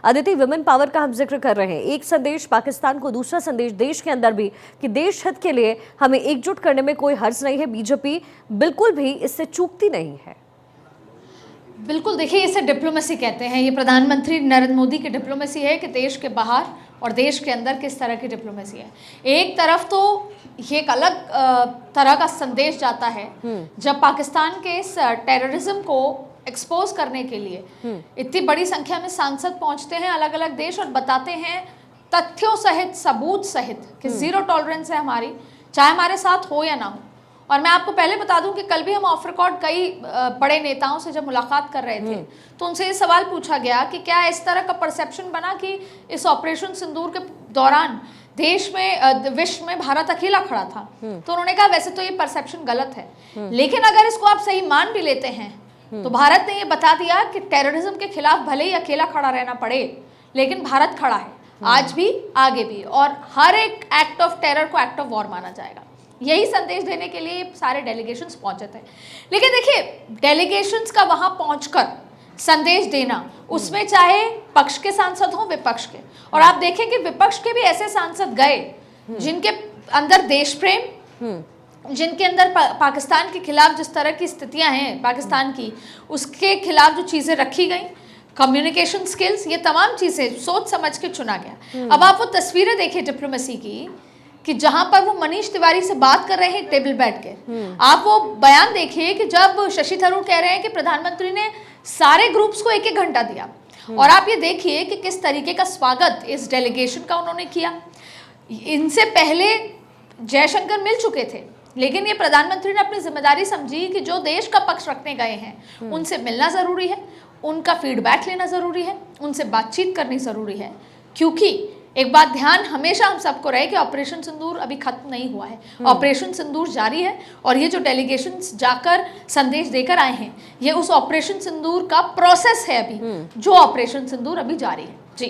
Aditi, women power का हम जिक्र कर रहे हैं, एक संदेश पाकिस्तान को, दूसरा संदेश देश के अंदर भी कि देश हित के लिए हमें एकजुट करने में कोई हर्ज नहीं है। बीजेपी बिल्कुल भी इससे चूकती नहीं है। बिल्कुल, देखिए इसे डिप्लोमेसी कहते हैं। ये प्रधानमंत्री नरेंद्र मोदी की डिप्लोमेसी है कि देश के बाहर और देश के अंदर किस तरह की डिप्लोमेसी है। एक तरफ तो ये एक अलग तरह का संदेश जाता है जब पाकिस्तान के इस टेररिज्म को एक्सपोज करने के लिए इतनी बड़ी संख्या में सांसद पहुंचते हैं अलग अलग देश और बताते हैं तथ्यों सहित, सबूत सहित कि जीरो टॉलरेंस है हमारी, चाहे हमारे साथ हो या ना हो। और मैं आपको पहले बता दूं कि कल भी हम ऑफ रिकॉर्ड कई बड़े नेताओं से जब मुलाकात कर रहे थे तो उनसे ये सवाल पूछा गया कि क्या इस तरह का परसेप्शन बना कि इस ऑपरेशन सिंदूर के दौरान देश में, विश्व में भारत अकेला खड़ा था। तो उन्होंने कहा वैसे तो ये परसेप्शन गलत है, लेकिन अगर इसको आप सही मान भी लेते हैं तो भारत ने ये बता दिया कि टेररिज्म के खिलाफ भले ही अकेला खड़ा रहना पड़े, लेकिन भारत खड़ा है आज भी, आगे भी, और हर एक एक्ट ऑफ टेरर को एक्ट ऑफ वॉर माना जाएगा। यही संदेश देने के लिए सारे डेलीगेशंस पहुंचे थे। लेकिन देखिए, डेलीगेशंस का वहां पहुंचकर संदेश देना, उसमें चाहे पक्ष के सांसद हों, विपक्ष के, और आप देखें कि विपक्ष के भी ऐसे सांसद गए जिनके अंदर देश प्रेम, जिनके अंदर पाकिस्तान के खिलाफ जिस तरह की स्थितियां हैं पाकिस्तान की, उसके खिलाफ जो चीज़ें रखी गई, कम्युनिकेशन स्किल्स, ये तमाम चीज़ें सोच समझ के चुना गया। अब आप वो तस्वीरें देखिए डिप्लोमेसी की कि जहां पर वो मनीष तिवारी से बात कर रहे हैं टेबल बैठ के, आप वो बयान देखिए कि जब शशि थरूर कह रहे हैं कि प्रधानमंत्री ने सारे ग्रुप्स को 1-1 घंटा दिया, और आप ये देखिए कि किस तरीके का स्वागत इस डेलीगेशन का उन्होंने किया। इनसे पहले जयशंकर मिल चुके थे, लेकिन ये प्रधानमंत्री ने अपनी जिम्मेदारी समझी कि जो देश का पक्ष रखने गए हैं उनसे मिलना ज़रूरी है, उनका फीडबैक लेना ज़रूरी है, उनसे बातचीत करनी ज़रूरी है। क्योंकि एक बात ध्यान हमेशा हम सबको रहे कि ऑपरेशन सिंदूर अभी खत्म नहीं हुआ है, ऑपरेशन सिंदूर जारी है, और ये जो डेलीगेशंस जाकर संदेश देकर आए हैं, ये उस ऑपरेशन सिंदूर का प्रोसेस है अभी, जो ऑपरेशन सिंदूर अभी जारी है। जी।